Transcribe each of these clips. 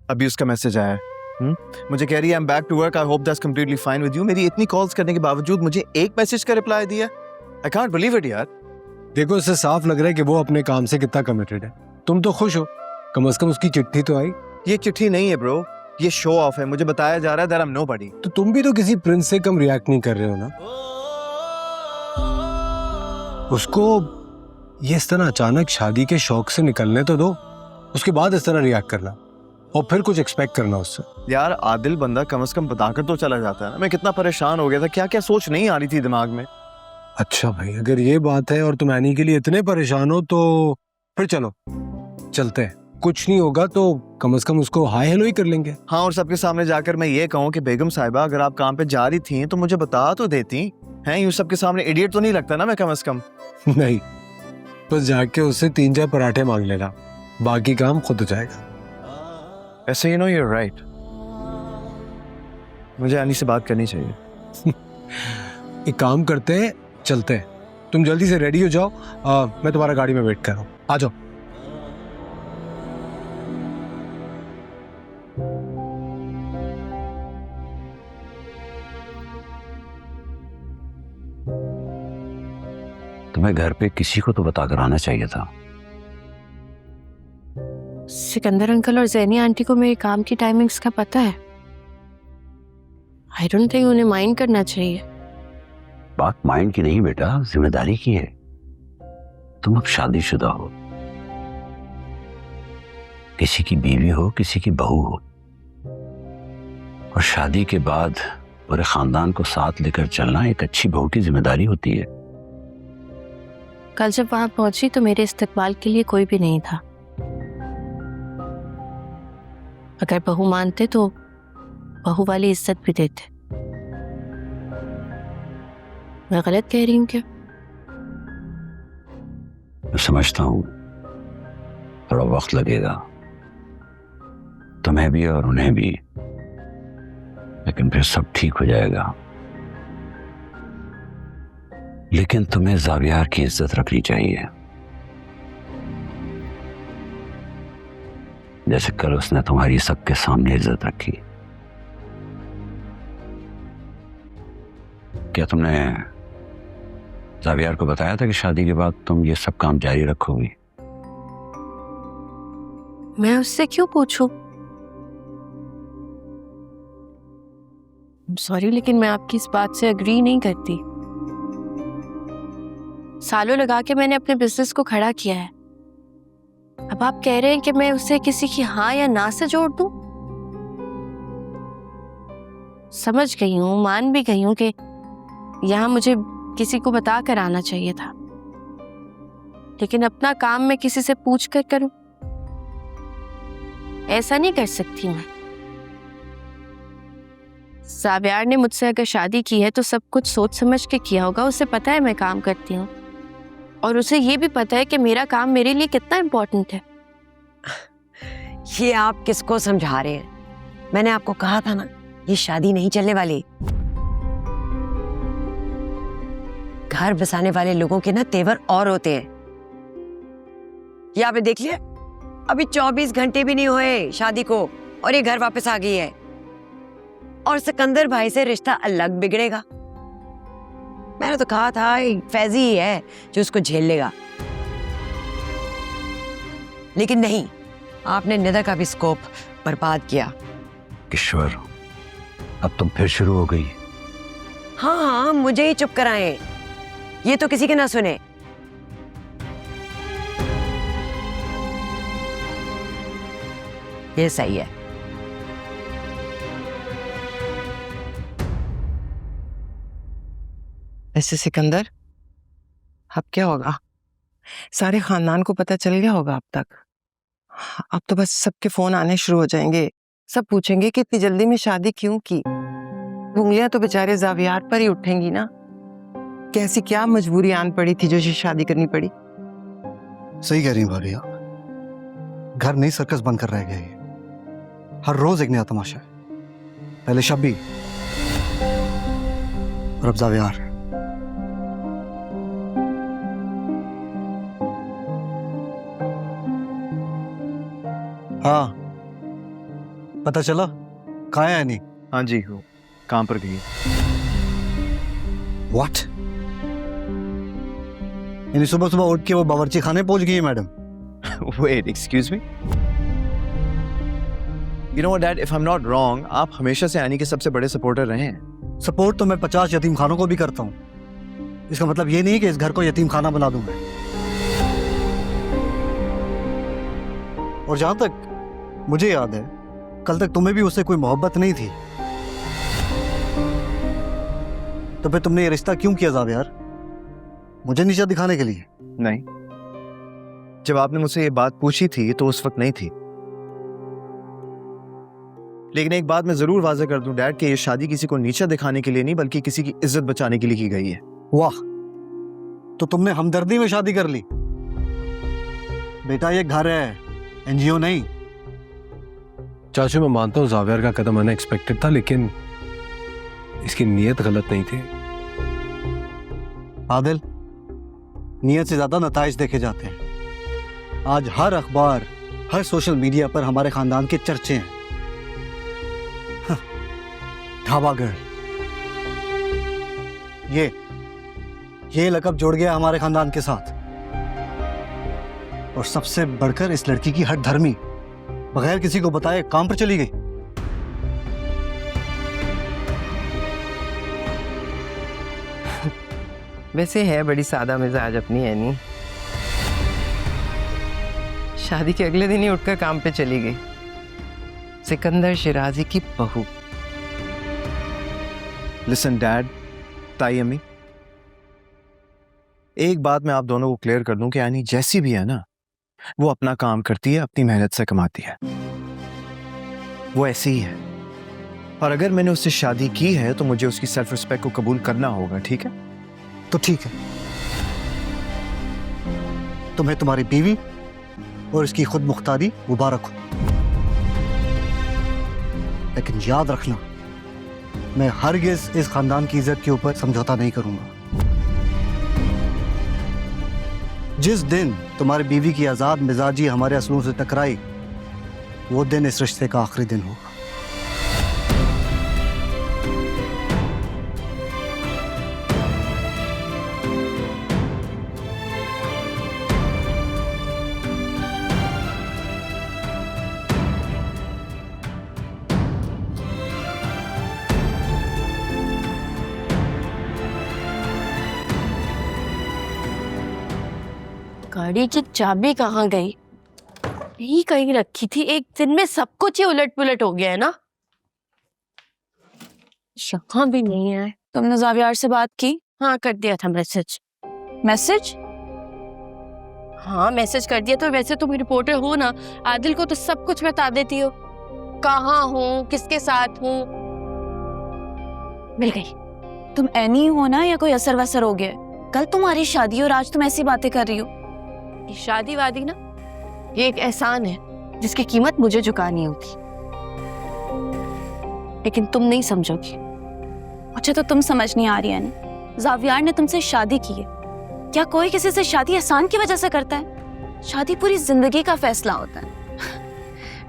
अभी उसका मैसेज आया है। मुझे कह रही है I am back to work, I hope that's completely fine with you. मेरी इतनी कॉल्स करने के बावजूद मुझे एक मैसेज का रिप्लाई दिया। आई कांट बिलीव इट यार। देखो इससे साफ लग रहा है कि वो अपने काम से कितना कमिटेड है। तुम तो खुश हो, कम से कम उसकी चिट्ठी तो आई। ये चिट्ठी नहीं है ब्रो, ये शो ऑफ है। मुझे बताया जा रहा है दैट आई एम नोबडी। तो तुम भी तो किसी प्रिंस से कम रिएक्ट नहीं कर रहे हो ना। उसको ये इस तरह अचानक शादी के शौक से निकलने तो दो, उसके बाद इस तरह रिएक्ट करना और फिर कुछ एक्सपेक्ट करना उससे। यार आदिल बंदा कम से कम बताकर तो चला जाता है ना। मैं कितना परेशान हो गया था, क्या क्या सोच नहीं आ रही थी दिमाग में। अच्छा भाई, अगर ये बात है और तुम एनी के लिए इतने परेशान हो तो फिर चलो चलते हैं। कुछ नहीं होगा तो कम से कम उसको हाय हेलो ही कर लेंगे। हाँ, और सबके सामने जाकर मैं ये कहूँ कि बेगम साहिबा अगर आप काम पे जा रही थी तो मुझे बता तो देती हैं। यूं सबके सामने इडियट तो नहीं लगता ना मैं कम से कम। नहीं, बस जाके उससे 3-4 पराठे मांग लेना, बाकी काम खुद हो जाएगा। ऐसे you know you are right, मुझे अनी से बात करनी चाहिए। एक काम करते हैं, चलते हैं। तुम जल्दी से रेडी हो जाओ, मैं तुम्हारा गाड़ी में वेट कर रहा हूँ। आ जाओ। तुम्हें घर पे किसी को तो बताकर आना चाहिए था। सिकंदर अंकल और ज़ैनी आंटी को मेरे काम की टाइमिंग्स का पता है। आई डोंट थिंक उन्हें माइंड करना चाहिए। बात माइंड की नहीं बेटा, जिम्मेदारी की है। तुम अब शादीशुदा हो, किसी की बीवी हो, किसी की बहू हो, और शादी के बाद पूरे खानदान को साथ लेकर चलना एक अच्छी बहू की जिम्मेदारी होती है। कल जब वहां पहुंची तो मेरे इस्तकबाल के लिए कोई भी नहीं था। अगर बहू मानते तो बहू वाली इज्जत भी देते। मैं गलत कह रही हूँ क्या? मैं समझता हूं थोड़ा वक्त लगेगा, तुम्हें भी और उन्हें भी, लेकिन फिर सब ठीक हो जाएगा। लेकिन तुम्हें ज़ावियार की इज्जत रखनी चाहिए, जैसे कल उसने तुम्हारी सबके सामने इज्जत रखी। क्या तुमने ज़ावियार को बताया था कि शादी के बाद तुम ये सब काम जारी रखोगी? मैं उससे क्यों पूछूं? सॉरी, लेकिन मैं आपकी इस बात से अग्री नहीं करती। सालों लगा के मैंने अपने बिजनेस को खड़ा किया है। अब आप कह रहे हैं कि मैं उसे किसी की हाँ या ना से जोड़ दूं? समझ गई हूं, मान भी गई हूं कि यहां मुझे किसी को बता कर आना चाहिए था, लेकिन अपना काम मैं किसी से पूछ कर करूं, ऐसा नहीं कर सकती मैं। ज़ावियार ने मुझसे अगर शादी की है तो सब कुछ सोच समझ के किया होगा। उसे पता है मैं काम करती हूँ, और उसे ये भी पता है कि मेरा काम मेरे लिए कितना इम्पोर्टेंट है। ये आप किसको समझा रहे हैं? मैंने आपको कहा था ना, ये शादी नहीं चलने वाली। घर बसाने वाले लोगों के ना तेवर और होते हैं। ये आपने देख लिया, अभी 24 घंटे भी नहीं हुए शादी को और ये घर वापस आ गई है, और सिकंदर भाई से रिश्ता अलग बिगड़ेगा। मैंने तो कहा था फैजी ही है जो उसको झेल लेगा, लेकिन नहीं, आपने निदा का भी स्कोप बर्बाद किया। किश्वर, अब तुम फिर शुरू हो गई। हाँ हाँ, मुझे ही चुप कराएं, ये तो किसी के ना सुने। ये सही है। ऐसे सिकंदर, अब क्या होगा? सारे खानदान को पता चल गया होगा अब तक। अब तो बस सबके फोन आने शुरू हो जाएंगे। सब पूछेंगे कि इतनी जल्दी में शादी क्यों की। उंगलियां तो बेचारे ज़ावियार पर ही उठेंगी ना। कैसी क्या मजबूरी आन पड़ी थी जो ये शादी करनी पड़ी। सही कह रही हैं भाभी आप। घर नहीं सर्कस बंद कर रह गए ये। हर रोज एक नया तमाशा है। पहले शब्बी और अब ज़ावियार। हाँ, पता चला कहाँ है नहीं? हाँ जी, वो काम पर गई है। व्हाट? यानी सुबह सुबह उठ के वो बावर्ची खाने पहुंच गई है madam? Wait, excuse me? You know what, Dad? If I'm not wrong, आप हमेशा से एनी के सबसे बड़े सपोर्टर रहे हैं। सपोर्ट तो मैं 50 यतीम खानों को भी करता हूँ। इसका मतलब ये नहीं कि इस घर को यतीम खाना बना दूं मैं। और जहां तक मुझे याद है, कल तक तुम्हें भी उससे कोई मोहब्बत नहीं थी, तो फिर तुमने ये रिश्ता क्यों किया ज़ावियार? मुझे नीचा दिखाने के लिए? नहीं, जब आपने मुझसे ये बात पूछी थी तो उस वक्त नहीं थी। लेकिन एक बात मैं जरूर वाज़ेह कर दूं डैड कि ये शादी किसी को नीचा दिखाने के लिए नहीं बल्कि किसी की इज्जत बचाने के लिए की गई है। वाह, तो तुमने हमदर्दी में शादी कर ली। बेटा ये घर है, एनजीओ नहीं। चाचू मैं मानता हूँ जावियर का कदम अनएक्सपेक्टेड था, लेकिन इसकी नीयत गलत नहीं थी। आदिल, नीयत से ज्यादा नताइज देखे जाते हैं। आज हर अखबार, हर सोशल मीडिया पर हमारे खानदान के चर्चे हैं। ढाबा गर्ल, ये लक़ब जुड़ गया हमारे खानदान के साथ। और सबसे बढ़कर इस लड़की की हठ धर्मी, बगैर किसी को बताए काम पर चली गई। वैसे है बड़ी सादा मिजाज अपनी एनी। शादी के अगले दिन ही उठकर काम पे चली गई। सिकंदर शिराजी की बहू। लिसन डैड, ताई अम्मी, एक बात मैं आप दोनों को क्लियर कर दूं कि यानी जैसी भी है ना, वो अपना काम करती है, अपनी मेहनत से कमाती है, वो ऐसी ही है। और अगर मैंने उससे शादी की है तो मुझे उसकी सेल्फ रिस्पेक्ट को कबूल करना होगा, ठीक है? तो ठीक है, तुम्हें तुम्हारी बीवी और इसकी खुद मुख्तारी मुबारक हो। लेकिन याद रखना, मैं हरगिज इस खानदान की इज्जत के ऊपर समझौता नहीं करूंगा। जिस दिन तुम्हारी बीवी की आजाद मिजाजी हमारे असूलों से टकराई, वो दिन इस रिश्ते का आखिरी दिन होगा। गाड़ी की चाबी कहाँ गई? यही कहीं रखी थी। एक दिन में सब कुछ ही उलट पुलट हो गया है ना। यहाँ भी नहीं है। तुमने जावियार से बात की? हाँ, कर दिया था मैसेज। मैसेज? हाँ, मैसेज कर दिया। तो वैसे तुम रिपोर्टर हो ना, आदिल को तो सब कुछ बता देती हो, कहाँ हूँ, किसके साथ हूँ। मिल गई। तुम एनी हो ना, या कोई असर वसर हो गया? कल तुम्हारी शादी और आज तुम ऐसी बातें कर रही हो। ये शादी वादी ना, ये एक एहसान है जिसकी कीमत मुझे चुकानी होगी, लेकिन तुम नहीं समझोगी। अच्छा, तो तुम समझ नहीं आ रही है ना, जावियार ने तुमसे शादी की है। क्या कोई किसी से शादी एहसान की वजह से करता है? शादी पूरी जिंदगी का फैसला होता है।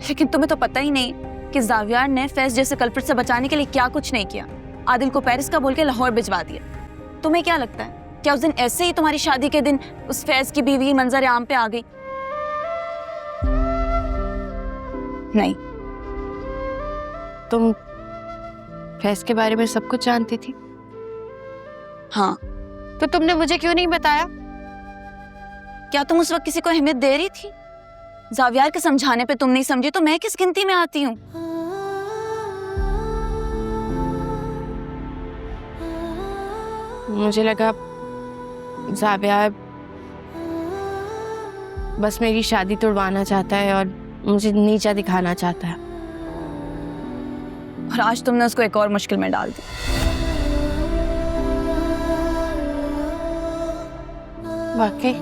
लेकिन तुम्हें तो पता ही नहीं कि जावियार ने फैज जैसे कल्प्रिट से बचाने के लिए क्या कुछ नहीं किया। आदिल को पेरिस का बोल के लाहौर भिजवा दिया। तुम्हें क्या लगता है, क्या उस दिन ऐसे ही तुम्हारी शादी के दिन उस फैज की बीवी मंजर आम पे आ गई? नहीं। तुम फैज के बारे में सब कुछ जानती थी? हाँ। तो तुमने मुझे क्यों नहीं बताया? क्या तुम उस वक्त किसी को अहमियत दे रही थी? जावियार के समझाने पे तुम नहीं समझी तो मैं किस गिनती में आती हूँ? मुझे लगा जावियार बस मेरी शादी तोड़वाना चाहता है और मुझे नीचा दिखाना चाहता है। और आज तुमने उसको एक और मुश्किल में डाल दी। वाकई